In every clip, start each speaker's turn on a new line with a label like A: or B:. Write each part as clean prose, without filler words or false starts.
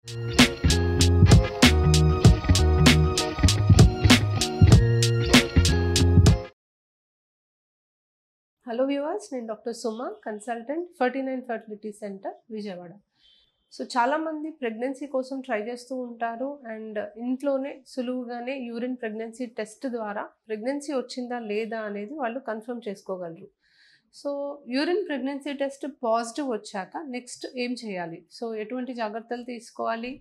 A: Hello viewers, నేను doctor Suma, consultant 49 fertility centre Vijayawada. So చాలామంది pregnancy కోసం ట్రై చేస్తూ ఉంటారు అండ్ ఇంట్లోనే సులువుగానే యూరిన్ ప్రెగ్నెన్సీ టెస్ట్ ద్వారా ప్రెగ్నెన్సీ వచ్చిందా లేదా అనేది వాళ్ళు కన్ఫర్మ్ చేసుకోగలరు. So urine pregnancy test positive వచ్చాక నెక్స్ట్ ఏం చేయాలి, సో ఎటువంటి జాగ్రత్తలు తీసుకోవాలి,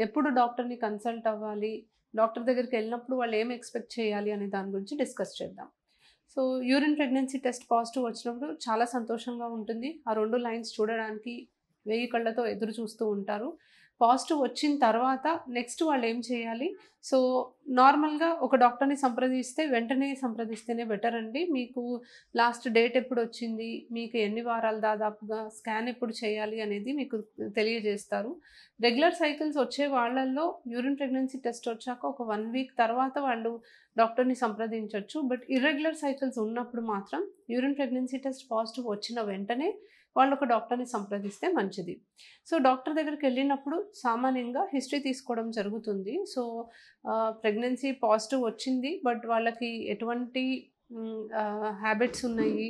A: ఎప్పుడు డాక్టర్ని కన్సల్ట్ అవ్వాలి, డాక్టర్ దగ్గరికి వెళ్ళినప్పుడు వాళ్ళు ఏం ఎక్స్పెక్ట్ చేయాలి అనే దాని గురించి డిస్కస్ చేద్దాం. So urine pregnancy test positive వచ్చినప్పుడు చాలా సంతోషంగా ఉంటుంది. ఆ 2 లైన్స్ చూడడానికి 1000 కళ్ళతో ఎదురు చూస్తూ ఉంటారు. పాజిటివ్ వచ్చిన తర్వాత నెక్స్ట్ వాళ్ళు ఏం చేయాలి? సో నార్మల్గా ఒక డాక్టర్ని వెంటనే సంప్రదిస్తేనే బెటర్ అండి. మీకు లాస్ట్ డేట్ ఎప్పుడు వచ్చింది, మీకు ఎన్ని వారాలు దాదాపుగా, స్కాన్ ఎప్పుడు చేయాలి అనేది మీకు తెలియజేస్తారు. రెగ్యులర్ సైకిల్స్ వచ్చే వాళ్ళల్లో యూరిన్ ప్రెగ్నెన్సీ టెస్ట్ వచ్చాక ఒక 1 వీక్ తర్వాత వాళ్ళు డాక్టర్ని సంప్రదించవచ్చు. బట్ ఇర్రెగ్యులర్ సైకిల్స్ ఉన్నప్పుడు మాత్రం యూరిన్ ప్రెగ్నెన్సీ టెస్ట్ పాజిటివ్ వచ్చిన వెంటనే వాళ్ళు ఒక డాక్టర్ని సంప్రదిస్తే మంచిది. సో డాక్టర్ దగ్గరికి వెళ్ళినప్పుడు సామాన్యంగా హిస్టరీ తీసుకోవడం జరుగుతుంది. సో ప్రెగ్నెన్సీ పాజిటివ్ వచ్చింది, బట్ వాళ్ళకి ఎటువంటి హ్యాబిట్స్ ఉన్నాయి,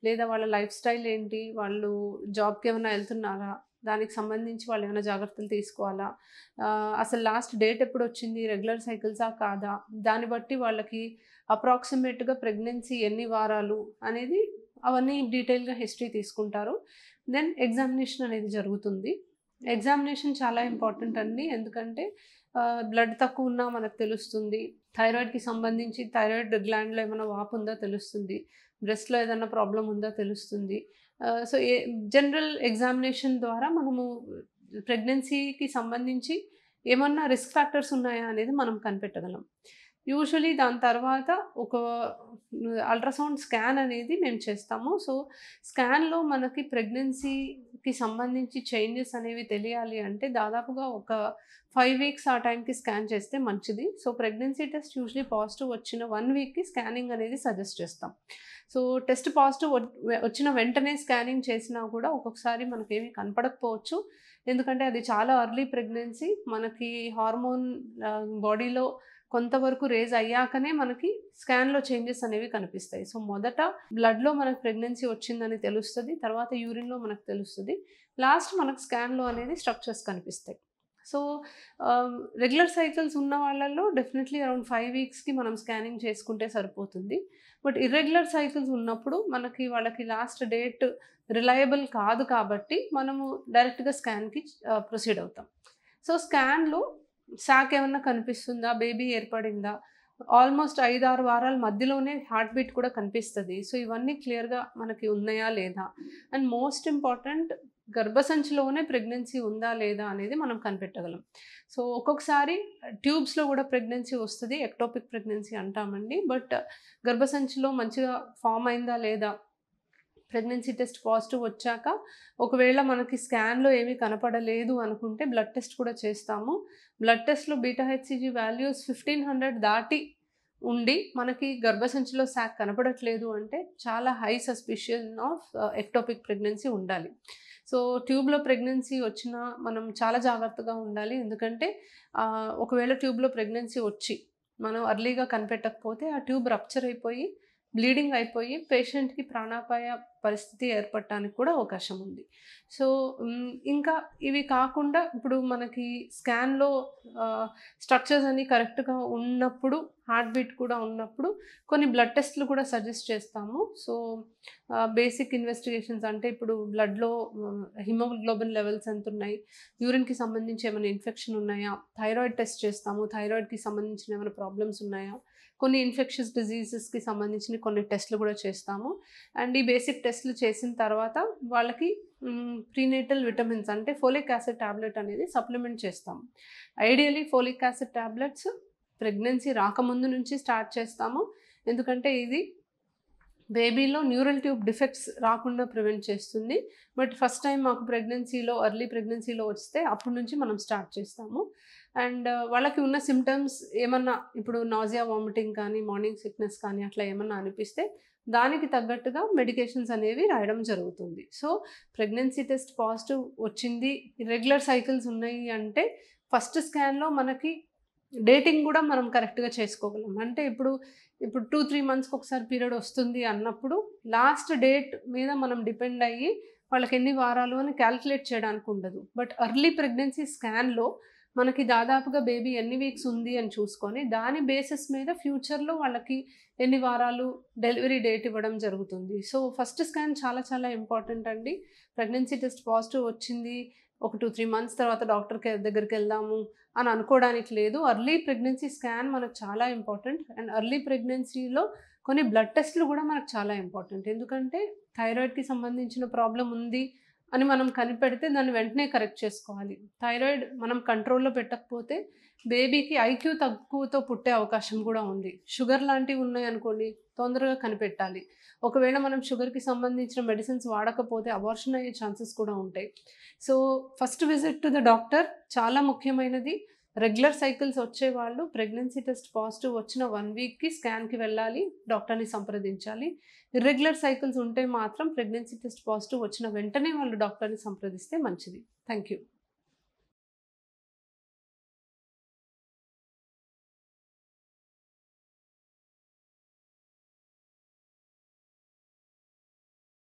A: లేదా వాళ్ళ లైఫ్ స్టైల్ ఏంటి, వాళ్ళు జాబ్కి ఏమైనా వెళ్తున్నారా, దానికి సంబంధించి వాళ్ళు ఏమైనా జాగ్రత్తలు తీసుకోవాలా, అసలు లాస్ట్ డేట్ ఎప్పుడు వచ్చింది, రెగ్యులర్ సైకిల్సా కాదా, దాన్ని బట్టి వాళ్ళకి అప్రాక్సిమేట్గా ప్రెగ్నెన్సీ ఎన్ని వారాలు అనేది అవన్నీ డీటెయిల్గా హిస్టరీ తీసుకుంటారు. దెన్ ఎగ్జామినేషన్ అనేది జరుగుతుంది. ఎగ్జామినేషన్ చాలా ఇంపార్టెంట్ అండి, ఎందుకంటే బ్లడ్ తక్కువ ఉన్నా మనకు తెలుస్తుంది. థైరాయిడ్కి సంబంధించి థైరాయిడ్ గ్లాండ్లో ఏమైనా వాపు ఉందా తెలుస్తుంది, బ్రెస్ట్లో ఏదైనా ప్రాబ్లం ఉందా తెలుస్తుంది. సో జనరల్ ఎగ్జామినేషన్ ద్వారా మనము ప్రెగ్నెన్సీకి సంబంధించి ఏమన్నా రిస్క్ ఫ్యాక్టర్స్ ఉన్నాయా అనేది మనం కనిపెట్టగలం. యూజువలీ దాని తర్వాత ఒక అల్ట్రాసౌండ్ స్కాన్ అనేది మేము చేస్తాము. సో స్కాన్లో మనకి ప్రెగ్నెన్సీకి సంబంధించి చేంజెస్ అనేవి తెలియాలి అంటే దాదాపుగా ఒక 5 వీక్స్ ఆ టైంకి స్కాన్ చేస్తే మంచిది. So pregnancy test usually positive వచ్చిన 1 వీక్కి స్కానింగ్ అనేది సజెస్ట్ చేస్తాం. సో టెస్ట్ పాజిటివ్ వచ్చిన వెంటనే స్కానింగ్ చేసినా కూడా ఒక్కొక్కసారి మనకేమీ కనపడకపోవచ్చు. ఎందుకంటే అది చాలా ఎర్లీ ప్రెగ్నెన్సీ, మనకి హార్మోన్ బాడీలో కొంతవరకు రేజ్ అయ్యాకనే మనకి స్కాన్లో చేంజెస్ అనేవి కనిపిస్తాయి. సో మొదట బ్లడ్లో మనకు ప్రెగ్నెన్సీ వచ్చిందని తెలుస్తుంది, తర్వాత యూరిన్లో మనకు తెలుస్తుంది, లాస్ట్ మనకు స్కాన్లో అనేది స్ట్రక్చర్స్ కనిపిస్తాయి. సో రెగ్యులర్ సైకిల్స్ ఉన్న వాళ్ళల్లో డెఫినెట్లీ అరౌండ్ 5 వీక్స్కి మనం స్కానింగ్ చేసుకుంటే సరిపోతుంది. బట్ ఇర్రెగ్యులర్ సైకిల్స్ ఉన్నప్పుడు వాళ్ళకి లాస్ట్ డేట్ రిలయబుల్ కాదు కాబట్టి మనము డైరెక్ట్గా స్కాన్కి ప్రొసీడ్ అవుతాం. సో స్కాన్లో శాక్ ఏమన్నా కనిపిస్తుందా, బేబీ ఏర్పడిందా, ఆల్మోస్ట్ 5-6 వారాల మధ్యలోనే హార్ట్ బీట్ కూడా కనిపిస్తుంది. సో ఇవన్నీ క్లియర్గా మనకి ఉన్నాయా లేదా, అండ్ మోస్ట్ ఇంపార్టెంట్ గర్భసంచిలోనే ప్రెగ్నెన్సీ ఉందా లేదా అనేది మనం కనిపెట్టగలం. సో ఒక్కొక్కసారి ట్యూబ్స్లో కూడా ప్రెగ్నెన్సీ వస్తుంది, ఎక్టోపిక్ ప్రెగ్నెన్సీ అంటామండి. బట్ గర్భసంచిలో మంచిగా ఫామ్ అయిందా లేదా, ప్రెగ్నెన్సీ టెస్ట్ పాజిటివ్ వచ్చాక ఒకవేళ మనకి స్కాన్లో ఏమీ కనపడలేదు అనుకుంటే బ్లడ్ టెస్ట్ కూడా చేస్తాము. బ్లడ్ టెస్ట్లో బీటా హెచ్సిజీ వాల్యూస్ 1500 దాటి ఉండి మనకి గర్భసంచిలో శాక్ కనపడట్లేదు అంటే చాలా high suspicion of ectopic pregnancy ఉండాలి. సో ట్యూబ్లో ప్రెగ్నెన్సీ వచ్చినా మనం చాలా జాగ్రత్తగా ఉండాలి. ఎందుకంటే ఒకవేళ ట్యూబ్లో ప్రెగ్నెన్సీ వచ్చి మనం అర్లీగా కనిపెట్టకపోతే ఆ ట్యూబ్ రప్చర్ అయిపోయి బ్లీడింగ్ అయిపోయి పేషెంట్కి ప్రాణాపాయ పరిస్థితి ఏర్పడటానికి కూడా అవకాశం ఉంది. సో ఇంకా ఇవి కాకుండా ఇప్పుడు మనకి స్కాన్లో స్ట్రక్చర్స్ అన్నీ కరెక్ట్గా ఉన్నప్పుడు, హార్ట్ బీట్ కూడా ఉన్నప్పుడు కొన్ని బ్లడ్ టెస్ట్లు కూడా సజెస్ట్ చేస్తాము. సో బేసిక్ ఇన్వెస్టిగేషన్స్ అంటే ఇప్పుడు బ్లడ్లో హిమోగ్లోబిన్ లెవెల్స్ ఎంత ఉన్నాయి, యూరిన్కి సంబంధించి ఏమైనా ఇన్ఫెక్షన్ ఉన్నాయా, థైరాయిడ్ టెస్ట్ చేస్తాము, థైరాయిడ్కి సంబంధించిన ఏమైనా ప్రాబ్లమ్స్ ఉన్నాయా, కొన్ని ఇన్ఫెక్షన్స్ డిజీజెస్కి సంబంధించిన కొన్ని టెస్ట్లు కూడా చేస్తాము. అండ్ ఈ బేసిక్ టెస్ట్లు చేసిన తర్వాత వాళ్ళకి ప్రీనేటల్ విటమిన్స్ అంటే ఫోలిక్ యాసిడ్ ట్యాబ్లెట్ అనేది సప్లిమెంట్ చేస్తాము. Ideally folic acid tablets pregnancy రాకముందు నుంచి స్టార్ట్ చేస్తాము, ఎందుకంటే ఇది బేబీలో న్యూరల్ ట్యూబ్ డిఫెక్ట్స్ రాకుండా ప్రివెంట్ చేస్తుంది. బట్ ఫస్ట్ టైం మాకు ఎర్లీ ప్రెగ్నెన్సీలో వస్తే అప్పటి నుంచి మనం స్టార్ట్ చేస్తాము. అండ్ వాళ్ళకి ఉన్న సిమ్టమ్స్ ఏమన్నా ఇప్పుడు నాజియా, వామిటింగ్ కానీ, మార్నింగ్ సిక్నెస్ కానీ అట్లా ఏమన్నా అనిపిస్తే దానికి తగ్గట్టుగా మెడికేషన్స్ అనేవి రాయడం జరుగుతుంది. సో ప్రెగ్నెన్సీ టెస్ట్ పాజిటివ్ వచ్చింది, రెగ్యులర్ సైకిల్స్ ఉన్నాయి అంటే ఫస్ట్ స్కాన్లో మనకి డేటింగ్ కూడా మనం కరెక్ట్గా చేసుకోగలం. అంటే ఇప్పుడు 2-3 మంత్స్కి ఒకసారి పీరియడ్ వస్తుంది అన్నప్పుడు లాస్ట్ డేట్ మీద మనం డిపెండ్ అయ్యి వాళ్ళకి ఎన్ని వారాలు అని క్యాల్కులేట్ చేయడానికి ఉండదు. బట్ ఎర్లీ ప్రెగ్నెన్సీ స్కాన్లో మనకి దాదాపుగా బేబీ ఎన్ని వీక్స్ ఉంది అని చూసుకొని దాని బేసిస్ మీద ఫ్యూచర్లో వాళ్ళకి ఎన్ని వారాలు డెలివరీ డేట్ ఇవ్వడం జరుగుతుంది. సో ఫస్ట్ స్కాన్ చాలా చాలా ఇంపార్టెంట్ అండి. ప్రెగ్నెన్సీ టెస్ట్ పాజిటివ్ వచ్చింది, ఒక 2-3 మంత్స్ తర్వాత డాక్టర్ దగ్గరికి వెళ్దాము అని అనుకోవడానికి లేదు. ఎర్లీ ప్రెగ్నెన్సీ స్కాన్ మనకు చాలా ఇంపార్టెంట్. అండ్ ఎర్లీ ప్రెగ్నెన్సీలో కొన్ని బ్లడ్ టెస్ట్లు కూడా మనకు చాలా ఇంపార్టెంట్. ఎందుకంటే థైరాయిడ్కి సంబంధించిన ప్రాబ్లం ఉంది అని మనం కనిపెడితే దాన్ని వెంటనే కరెక్ట్ చేసుకోవాలి. థైరాయిడ్ మనం కంట్రోల్లో పెట్టకపోతే బేబీకి ఐక్యూ తక్కువతో పుట్టే అవకాశం కూడా ఉంది. షుగర్ లాంటివి ఉన్నాయనుకోండి, తొందరగా కనిపెట్టాలి. ఒకవేళ మనం షుగర్కి సంబంధించిన మెడిసిన్స్ వాడకపోతే అబార్షన్ అయ్యే ఛాన్సెస్ కూడా ఉంటాయి. So first visit to the doctor చాలా ముఖ్యమైనది. రెగ్యులర్ సైకిల్స్ వచ్చేవాళ్ళు ప్రెగ్నెన్సీ టెస్ట్ పాజిటివ్ వచ్చిన 1 వీక్కి స్కాన్కి వెళ్ళాలి, డాక్టర్ని సంప్రదించాలి. ఇర్రెగ్యులర్ సైకిల్స్ ఉంటే మాత్రం ప్రెగ్నెన్సీ టెస్ట్ పాజిటివ్ వచ్చిన వెంటనే వాళ్ళు డాక్టర్ని సంప్రదిస్తే మంచిది. Thank you.